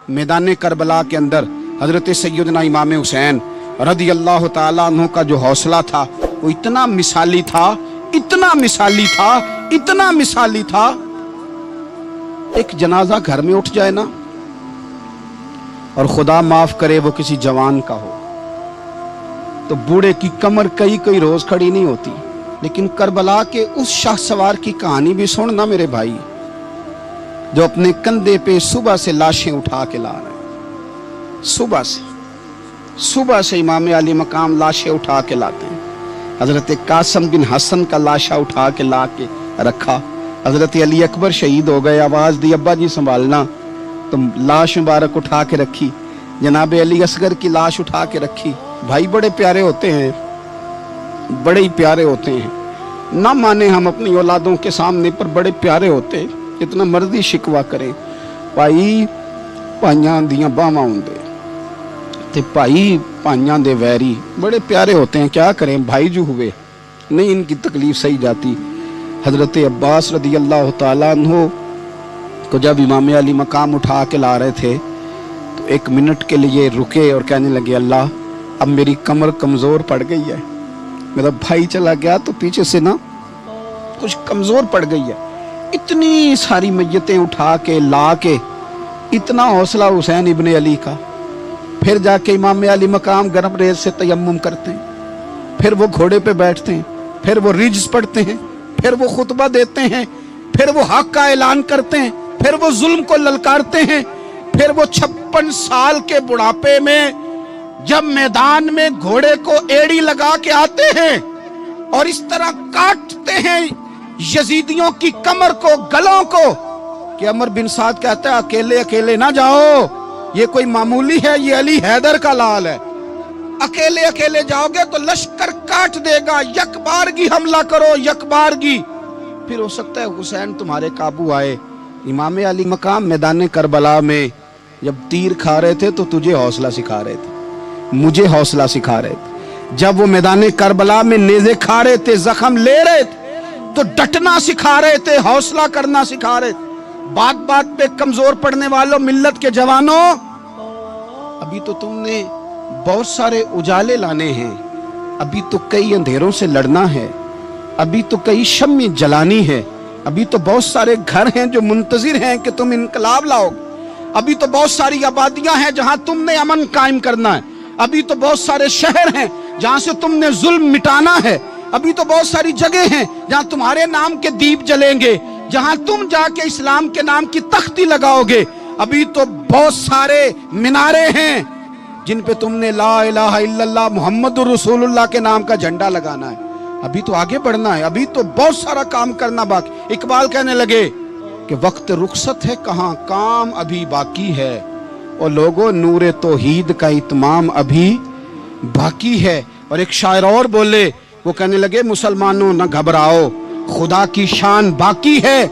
मैदान करबला के अंदर हजरत सैयदना इमाम हुसैन रदी अल्लाह ताला अन्हु का जो हौसला था वो इतना मिसाली था, इतना मिसाली था, इतना मिसाली था। एक जनाजा घर में उठ जाए ना, और खुदा माफ करे वो किसी जवान का हो, तो बूढ़े की कमर कई कई रोज खड़ी नहीं होती। लेकिन करबला के उस शाह सवार की कहानी भी सुन ना मेरे भाई, जो अपने कंधे पे सुबह से लाशें उठा के ला रहे हैं। सुबह से इमाम अली मकाम लाशें उठा के लाते हैं। हजरत कासिम बिन हसन का लाशा उठा के ला के रखा। हजरत अली अकबर शहीद हो गए, आवाज दी अब्बा जी संभालना, तो लाश मुबारक उठा के रखी। जनाब अली असगर की लाश उठा के रखी। भाई बड़े प्यारे होते हैं, बड़े ही प्यारे होते हैं। ना माने हम अपनी औलादों के सामने, पर बड़े प्यारे होते हैं। जितना मर्जी शिकवा करें, भाई भाइयां दियां बावां हुंदे ते भाई भाइयां दे वैरी बड़े प्यारे होते हैं। क्या करें, भाई जो हुए नहीं इनकी तकलीफ सही जाती। हजरत अब्बास रदी अल्लाह ताला अन्हु को जब इमाम अली मकाम उठा के ला रहे थे, तो एक मिनट के लिए रुके और कहने लगे, अल्लाह अब मेरी कमर कमजोर पड़ गई है। मेरा भाई चला गया तो पीछे से ना कुछ कमजोर पड़ गई है। इतनी सारी मैयतें उठा के ला के, इतना हौसला हुसैन इब्ने अली का। फिर जाके इमाम अली मकाम गर्म रेत से तयम्मुम करते हैं, फिर वो घोड़े पे बैठते हैं, फिर वो रिज्स पढ़ते हैं, फिर वो खुतबा देते हैं, फिर वो हक का ऐलान करते हैं, फिर वो जुल्म को ललकारते हैं, फिर वो 56 साल के बुढ़ापे में जब मैदान में घोड़े को एड़ी लगा के आते हैं और इस तरह काटते हैं यजीदियों की कमर को, गलों को, कि अमर बिन साद कहता है अकेले अकेले ना जाओ, ये कोई मामूली है, ये अली हैदर का लाल है। अकेले अकेले जाओगे तो लश्कर काट देगा, यकबारगी हमला करो, यकबारगी। फिर हो सकता है हुसैन तुम्हारे काबू आए। इमाम अली मकाम मैदान करबला में जब तीर खा रहे थे तो तुझे हौसला सिखा रहे थे, मुझे हौसला सिखा रहे थे। जब वो मैदान करबला में नेज़े खा रहे थे, जख्म ले रहे थे, तो डटना सिखा रहे थे, हौसला करना सिखा रहे थे। बात बात पे कमजोर पड़ने वालों, मिल्लत के जवानों, अभी तो तुमने बहुत सारे उजाले लाने हैं, अभी तो कई अंधेरों से लड़ना है, अभी तो कई शम्में जलानी है, अभी तो बहुत सारे घर हैं जो मुंतजिर हैं कि तुम इनकलाब लाओ, अभी तो बहुत सारी आबादियां हैं जहां तुमने अमन कायम करना है, अभी तो बहुत सारे शहर हैं जहां से तुमने जुल्म मिटाना है, अभी तो बहुत सारी जगह हैं जहां तुम्हारे नाम के दीप जलेंगे, जहां तुम जाके इस्लाम के नाम की तख्ती लगाओगे, अभी तो बहुत सारे मीनारे हैं जिन पे तुमने ला इलाहा इल्लल्लाह मुहम्मदुर रसूलुल्लाह के नाम का झंडा लगाना है। अभी तो आगे बढ़ना है, अभी तो बहुत सारा काम करना बाकी। इकबाल कहने लगे कि वक्त रुखसत है कहाँ, काम अभी बाकी है, और लोगों नूरे तौहीद का इत्माम अभी बाकी है। और एक शायर और बोले, वो कहने लगे मुसलमानों न घबराओ, खुदा की शान बाकी है,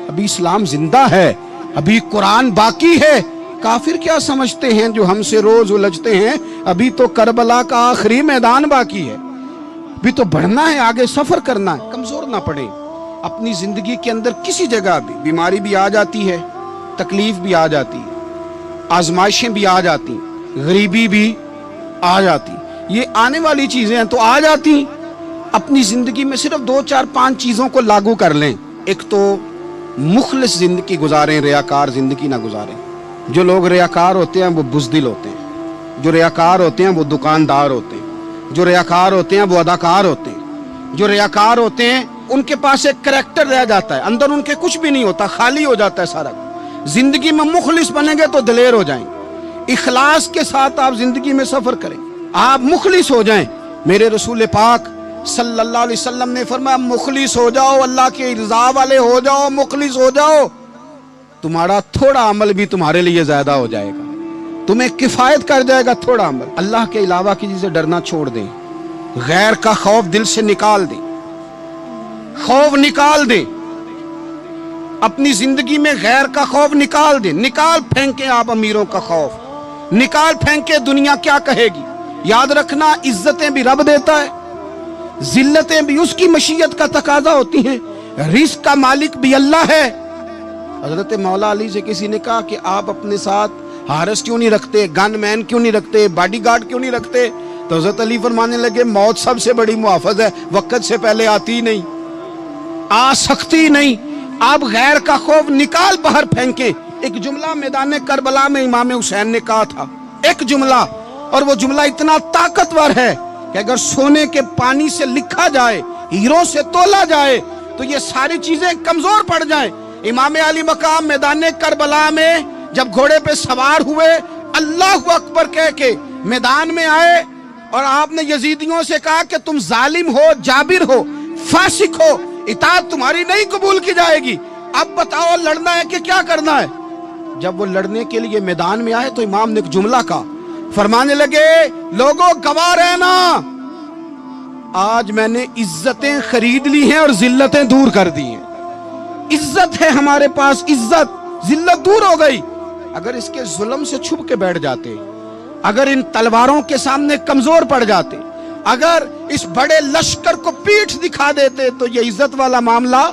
अभी इस्लाम जिंदा है, अभी कुरान बाकी है। काफिर क्या समझते हैं जो हमसे रोज उलझते हैं, अभी तो करबला का आखिरी मैदान बाकी है, अभी तो बढ़ना है, आगे सफर करना है। कमजोर ना पड़े अपनी जिंदगी के अंदर। किसी जगह भी बीमारी भी आ जाती है, तकलीफ भी आ जाती है, आजमाइशें भी आ जाती, गरीबी भी आ जाती, ये आने वाली चीजें हैं तो आ जाती। अपनी जिंदगी में सिर्फ 2 4 5 चीजों को लागू कर लें। एक तो मुखलिस जिंदगी गुजारें, रियाकार जिंदगी ना गुजारें। जो लोग रियाकार होते हैं वो बुज़दिल होते हैं, जो रियाकार होते हैं वो दुकानदार होते हैं, जो रियाकार होते हैं वो अदाकार होते हैं, जो रियाकार होते हैं उनके पास एक करैक्टर रह जाता है, अंदर उनके कुछ भी नहीं होता, खाली हो जाता है सारा। जिंदगी में मुखलिस बनेंगे तो दिलेर हो जाएंगे। इखलास के साथ आप जिंदगी में सफर करें, आप मुखलिस हो जाएं। मेरे रसूल पाक सल्लल्लाहु अलैहि वसल्लम ने फरमाया मुखलिस हो जाओ, अल्लाह के रज़ा वाले हो जाओ, मुखलिस हो जाओ, तुम्हारा थोड़ा अमल भी तुम्हारे लिए ज्यादा हो जाएगा, तुम्हें किफायत कर जाएगा थोड़ा अमल। अल्लाह के अलावा किसी से डरना छोड़ दें, गैर का खौफ दिल से निकाल दें, खौफ निकाल दें, अपनी जिंदगी में गैर का खौफ निकाल दें। निकाल फेंके आप अमीरों का खौफ, निकाल फेंके दुनिया क्या कहेगी। याद रखना इज्जतें भी रब देता है, जिल्लतें भी उसकी मशीयत का तकाजा होती हैं, रिस्क का मालिक भी अल्लाह है। हजरत मौला अली से किसी ने कहा कि आप अपने साथ हारिस क्यों नहीं रखते, गन मैन क्यों नहीं रखते, बॉडी गार्ड क्यों नहीं रखते? तो हजरत अली फरमाने लगे मौत सबसे बड़ी मुहाफिज है, वक्त से पहले आती ही नहीं, आ सकती नहीं। आप गैर का खौफ निकाल बाहर फेंके। एक जुमला मैदान करबला में इमाम हुसैन ने कहा था, एक जुमला, और वो जुमला इतना ताकतवर है कि अगर सोने के पानी से लिखा जाए, हीरो से तोला जाए, तो ये सारी चीजें कमजोर पड़ जाएं। इमाम अली मकाम मैदान करबला में जब घोड़े पे सवार हुए, अल्लाह अकबर कह के मैदान में आए, और आपने यजीदियों से कहा कि तुम जालिम हो, जाबिर हो, फासिक हो, इताअत तुम्हारी नहीं कबूल की जाएगी, अब बताओ लड़ना है कि क्या करना है? जब वो लड़ने के लिए मैदान में आए तो इमाम ने एक जुमला कहा, फरमाने लगे लोगों गवाह रहना, आज मैंने इज्जतें खरीद ली हैं और जिल्लतें दूर कर दी हैं। इज्जत है हमारे पास, इज्जत, जिल्लत दूर हो गई। अगर इसके जुल्म से छुप के बैठ जाते, अगर इन तलवारों के सामने कमजोर पड़ जाते, अगर इस बड़े लश्कर को पीठ दिखा देते, तो ये इज्जत वाला मामला,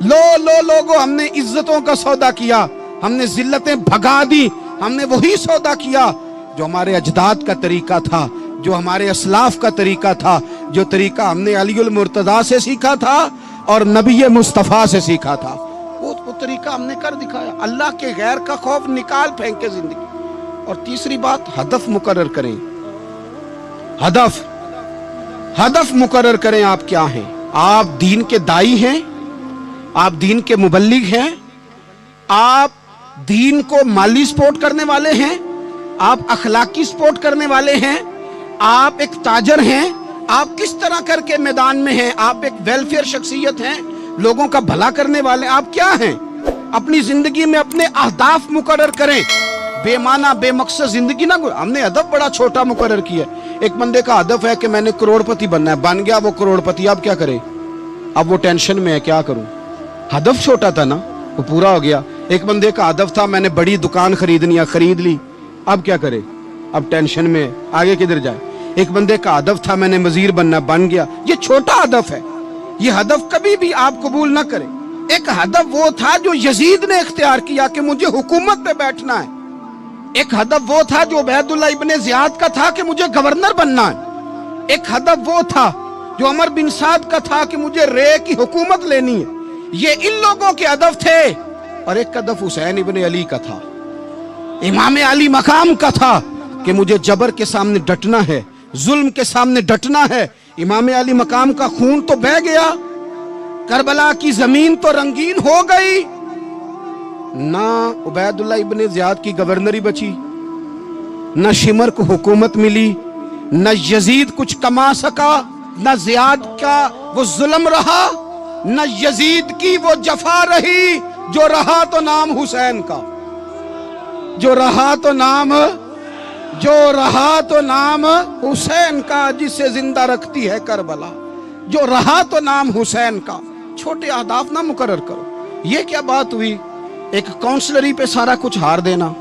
लोगों हमने इज्जतों का सौदा किया, हमने जिल्लतें भगा दी, हमने वही सौदा किया जो हमारे अजदाद का तरीका था, जो हमारे असलाफ का तरीका था, जो तरीका हमने अलीउल मुर्तजा से सीखा था और नबी मुस्तफ़ा से सीखा था, वो तरीका हमने कर दिखाया। अल्लाह के गैर का खौफ निकाल फेंके जिंदगी। और तीसरी बात, हदफ मुकर्रर करें। हदफ मुकर्रर करें। आप क्या हैं? आप दीन के दाई हैं, आप दीन के मुबल्लिग हैं, आप दीन को माली सपोर्ट करने वाले हैं, आप अखलाकी सपोर्ट करने वाले हैं, आप एक ताजर हैं, आप किस तरह करके मैदान में हैं, आप एक वेलफेयर शख्सियत हैं, लोगों का भला करने वाले, आप क्या हैं? अपनी जिंदगी में अपने अहदाफ मुकर्रर करें। बेमाना बेमकसद जिंदगी ना, हमने हदफ बड़ा छोटा मुकर्रर किया। एक बंदे का हदफ है कि मैंने करोड़पति बनना है, बन गया वो करोड़पति, अब क्या करे? अब वो टेंशन में है, क्या करूं? हदफ छोटा था ना, वो पूरा हो गया। एक बंदे का हदफ था मैंने बड़ी दुकान खरीदनी है, खरीद ली, अब क्या करे? अब टेंशन में, आगे किधर जाए? एक बंदे का हदफ था मैंने वजीर बनना, बन गया, ये छोटा हदफ है। ये हदफ कभी भी आप कबूल ना करें। एक हदफ वो था जो यजीद ने इख्तियार किया कि मुझे हुकूमत पे बैठना है। एक हदफ वो था जो उबैदुल्लाह इब्ने ज़ियाद का था कि मुझे गवर्नर बनना है। एक हदफ वो था जो उमर बिन साद का था कि मुझे रे की हुकूमत लेनी है। ये इन लोगों के हदफ थे। और एक हदफ हुसैन इब्ने अली का था, इमाम अली मकाम का था कि मुझे जबर के सामने डटना है, जुल्म के सामने डटना है। इमाम अली मकाम का खून तो बह गया, करबला की जमीन तो रंगीन हो गई, ना उबैदुल्लाह इब्ने ज़ियाद की गवर्नरी बची, न शिमर को हुकूमत मिली, न यजीद कुछ कमा सका, न ज़ियाद का वो जुल्म रहा, न यजीद की वो जफा रही। जो रहा तो नाम हुसैन का, जो रहा तो नाम हुसैन का, जिसे जिंदा रखती है करबला। जो रहा तो नाम हुसैन का। छोटे अहदाफ ना मुकर्रर करो। ये क्या बात हुई? एक काउंसलरी पे सारा कुछ हार देना,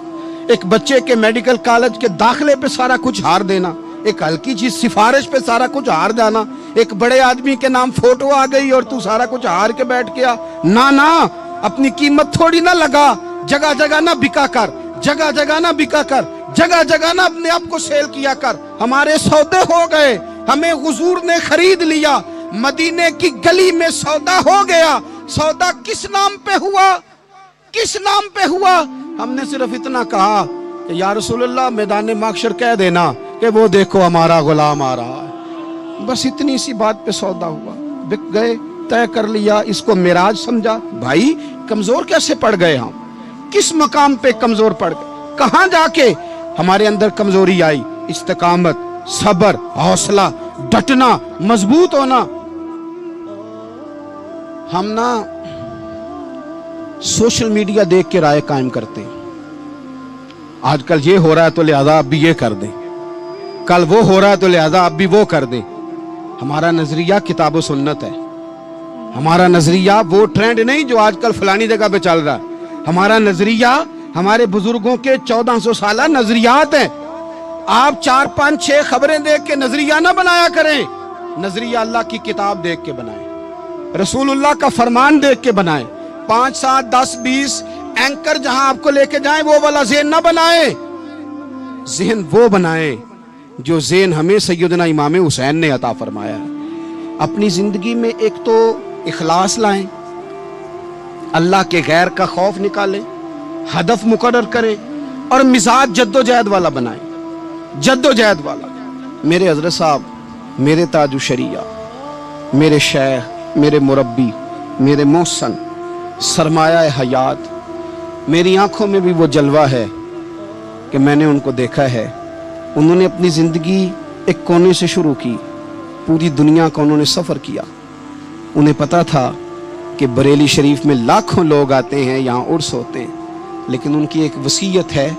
एक बच्चे के मेडिकल कॉलेज के दाखिले पे सारा कुछ हार देना, एक हल्की चीज सिफारिश पे सारा कुछ हार जाना, एक बड़े आदमी के नाम फोटो आ गई और तू सारा कुछ हार के बैठ गया। ना, अपनी कीमत थोड़ी ना लगा, जगह जगह ना बिका कर, जगह जगह ना बिका कर, जगह जगह ना अपने आप को सेल किया कर। हमारे सौदे हो गए, हमें हुजूर ने खरीद लिया, मदीने की गली में सौदा हो गया। सौदा किस नाम पे हुआ? किस नाम पे हुआ? हमने सिर्फ इतना कहा कि या रसूलल्लाह मैदान माशर कह देना कि वो देखो हमारा गुलाम आ रहा है। बस इतनी सी बात पे सौदा हुआ, बिक गए, तय कर लिया, इसको मिराज समझा। भाई कमजोर कैसे पड़ गए हम? किस मकाम पे कमजोर पड़ गए? कहां जाके हमारे अंदर कमजोरी आई? इस्तिकामत, सब्र, हौसला, डटना, मजबूत होना। हम ना सोशल मीडिया देख के राय कायम करते हैं। आजकल ये हो रहा है तो लिहाजा अब भी ये कर दें, कल वो हो रहा है तो लिहाजा अब भी वो कर दें। हमारा नजरिया किताब व सुन्नत है। हमारा नजरिया वो ट्रेंड नहीं जो आजकल फलानी जगह पे चल रहा है। हमारा नजरिया हमारे बुजुर्गों के 1400 साल नजरियात हैं। आप 4, 5, 6 खबरें देख के नजरिया ना बनाया करें। नजरिया अल्लाह की किताब देख के बनाएं, रसूलुल्लाह का फरमान देख के बनाएं। 5, 7, 10, 20 एंकर जहां आपको लेके जाएं वो वाला ज़हन ना बनाए, ज़हन वो बनाए जो ज़हन हमें सैयदना इमाम हुसैन ने अता फरमाया है। अपनी जिंदगी में एक तो इखलास लाएं, अल्लाह के गैर का खौफ निकालें, हदफ मुकर्रर करें और मिजाज जद्दोजहद वाला बनाएं, जद्दोजहद वाला। मेरे हजरत साहब, मेरे ताजु शरिया, मेरे शेख, मेरे मुरब्बी, मेरे मोहसन, सरमाया हयात, मेरी आंखों में भी वो जलवा है कि मैंने उनको देखा है। उन्होंने अपनी ज़िंदगी एक कोने से शुरू की, पूरी दुनिया का उन्होंने सफ़र किया। उन्हें पता था कि बरेली शरीफ में लाखों लोग आते हैं, यहाँ उर्स होते हैं, लेकिन उनकी एक वसीयत है,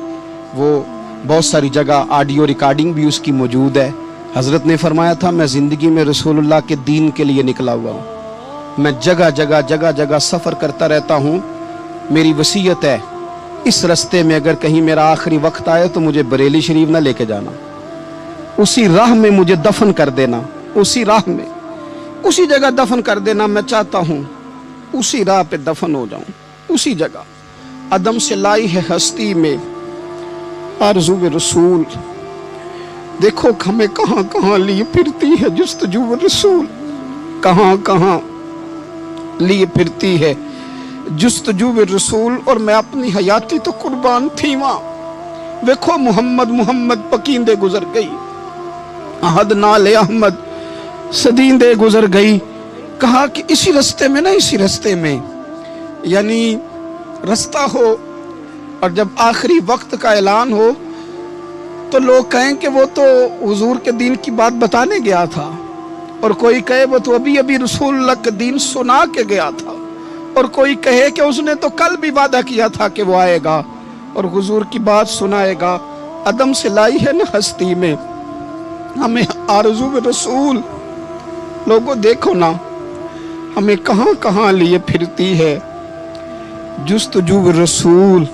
वो बहुत सारी जगह ऑडियो रिकॉर्डिंग भी उसकी मौजूद है। हज़रत ने फरमाया था, मैं ज़िंदगी में रसूलुल्लाह के दीन के लिए निकला हुआ हूँ, मैं जगह जगह सफ़र करता रहता हूँ। मेरी वसीयत है, इस रास्ते में अगर कहीं मेरा आखिरी वक्त आए तो मुझे बरेली शरीफ ना लेके जाना, उसी राह में मुझे दफन कर देना, उसी राह में, उसी जगह दफन कर देना। मैं चाहता हूँ उसी राह पे दफन हो जाऊं, उसी जगह। अदम से लाई है हस्ती में आरज़ू रसूल, देखो हमें कहाँ कहाँ लिए फिरती है जुस्तजू रसूल, कहाँ कहाँ लिए फिरती है जुस्तजू रसूल। और मैं अपनी हयाती तो कुर्बान थी वहाँ। देखो मोहम्मद मोहम्मद पकींदे गुजर गई, अहद नाले अहमद सदींदे गुजर गई। कहा कि इसी रास्ते में ना, इसी रास्ते में, यानी रास्ता हो और जब आखिरी वक्त का ऐलान हो तो लोग कहें कि वो तो हुजूर के दीन की बात बताने गया था, और कोई कहे वो तो अभी अभी रसूलुल्लाह के दीन सुना के गया था, और कोई कहे कि उसने तो कल भी वादा किया था कि वो आएगा और हुजूर की बात सुनाएगा। अदम से लाई है ना हस्ती में हमें आरज़ू रसूल। लोगों देखो ना, हमें कहाँ कहाँ लिए फिरती है जुस्तजू रसूल।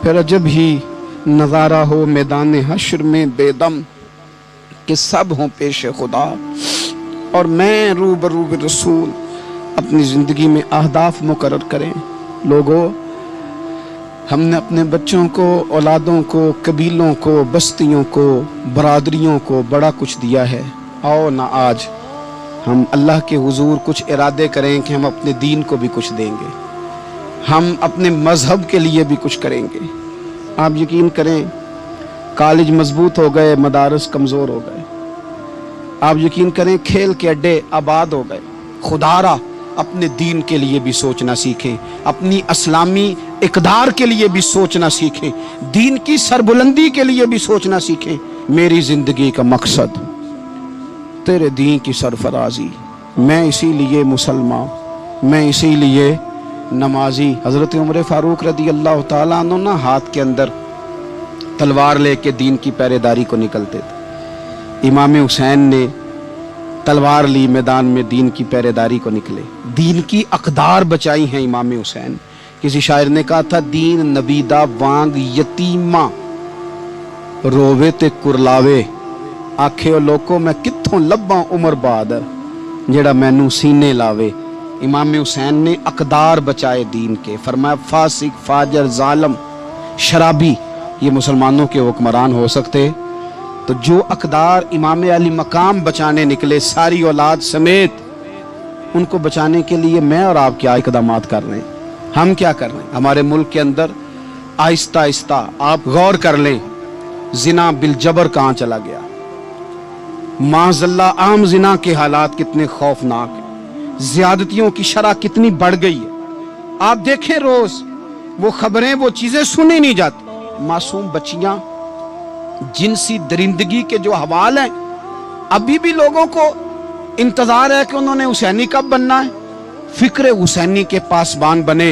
फिर जब ही नज़ारा हो मैदान हश्र में बेदम कि सब हों पेश खुदा और मैं रूबरू रसूल। अपनी ज़िंदगी में अहदाफ मुकर्रर करें। लोगों, हमने अपने बच्चों को, औलादों को, कबीलों को, बस्तियों को, बरादरियों को बड़ा कुछ दिया है। आओ ना आज हम अल्लाह के हुजूर कुछ इरादे करें कि हम अपने दीन को भी कुछ देंगे, हम अपने मज़हब के लिए भी कुछ करेंगे। आप यकीन करें, कॉलेज मजबूत हो गए, मदारस कमज़ोर हो गए। आप यकीन करें, खेल के अड्डे आबाद हो गए। खुदारा अपने दीन के लिए भी सोचना सीखें, अपनी इस्लामी इक़दार के लिए भी सोचना सीखें, दीन की सरबुलंदी के लिए भी सोचना सीखें। मेरी ज़िंदगी का मकसद तेरे दीन की सरफराजी, मैं इसीलिए मुसलमान, मैं इसीलिए नमाजी। हज़रत उमर फ़ारूक रदी अल्लाह ताला अन्हु ना हाथ के अंदर तलवार लेके दीन की पहरेदारी को निकलते थे। इमाम हुसैन ने तलवार ली, मैदान में दीन की पहरेदारी को निकले, दीन की अक़दार बचाई हैं इमाम हुसैन। किसी शायर ने कहा था, दीन नबीदा वांग यतीमा रोवे ते कुरलावे, आखे लोको मैं कित्थों लब्बां उमर बाद जेड़ा मैनू सीने लावे। इमाम हुसैन ने अक़दार बचाए दीन के। फरमाया, फासिक, फाजर, जालम, शराबी ये मुसलमानों के हुक्मरान हो सकते, तो जो अक़दार इमाम अली मकाम बचाने निकले सारी औलाद समेत, उनको बचाने के लिए मैं और आप क्या इक़दामात कर रहे हैं, हम क्या कर रहे हैं। हमारे मुल्क के अंदर आहिस्ता आहिस्ता आप गौर कर लें, जिना बिल जबर कहाँ चला गया। माज़ल्ला आम जिना के हालात कितने खौफनाक हैं, ज़्यादतियों की शरह कितनी बढ़ गई है। आप देखें रोज वो खबरें, वो चीजें सुनी नहीं जाती। मासूम बच्चियां, जिनसी दरिंदगी के जो हवाल हैं, अभी भी लोगों को इंतजार है कि उन्होंने हुसैनी कब बनना है, फिक्र हुसैनी के पासबान बने।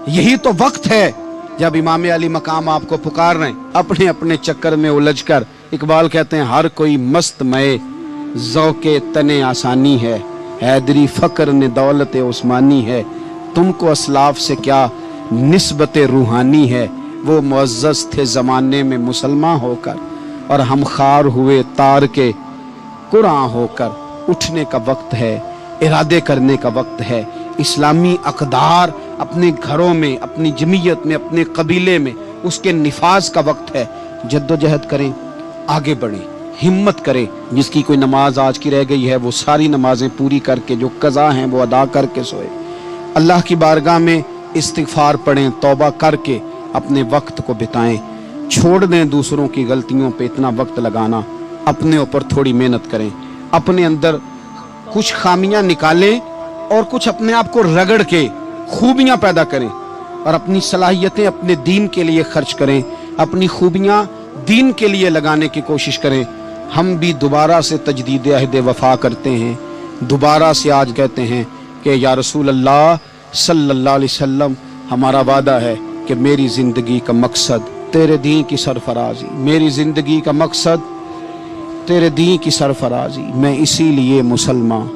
यही तो वक्त है जब इमाम अली मकाम आपको पुकार रहे हैं। अपने अपने चक्कर में उलझ कर, इकबाल कहते हैं, हर कोई मस्त मए ज़ौक़े तने आसानी है, हैदरी फ़क्र ने दौलत उस्मानी है, तुमको असलाफ से क्या निस्बत रूहानी है। वो मुअज़्ज़ज़ थे ज़माने में मुसलमान होकर, और हम खार हुए तार के कुरान होकर। उठने का वक्त है, इरादे करने का वक्त है। इस्लामी अक़दार اپنے گھروں میں، اپنی جمعیت میں، اپنے قبیلے میں اس کے نفاذ کا وقت ہے۔ جدوجہد کریں، آگے بڑھیں، ہمت کریں۔ جس کی کوئی نماز آج کی رہ گئی ہے وہ ساری نمازیں پوری کر کے، جو قضا ہیں وہ ادا کر کے سوئے۔ اللہ کی بارگاہ میں استغفار پڑھیں، توبہ کر کے اپنے وقت کو بتائیں۔ چھوڑ دیں دوسروں کی غلطیوں پہ اتنا وقت لگانا، اپنے اوپر تھوڑی محنت کریں، اپنے اندر کچھ خامیاں نکالیں اور کچھ اپنے آپ کو رگڑ کے خوبیاں پیدا کریں، اور اپنی صلاحیتیں اپنے دین کے لیے خرچ کریں، اپنی خوبیاں دین کے لیے لگانے کی کوشش کریں۔ ہم بھی دوبارہ سے تجدید عہد وفا کرتے ہیں، دوبارہ سے آج کہتے ہیں کہ یا رسول اللہ صلی اللہ علیہ وسلم، ہمارا وعدہ ہے کہ میری زندگی کا مقصد تیرے دین کی سرفرازی، میری زندگی کا مقصد تیرے دین کی سرفرازی، میں اسی لیے مسلمان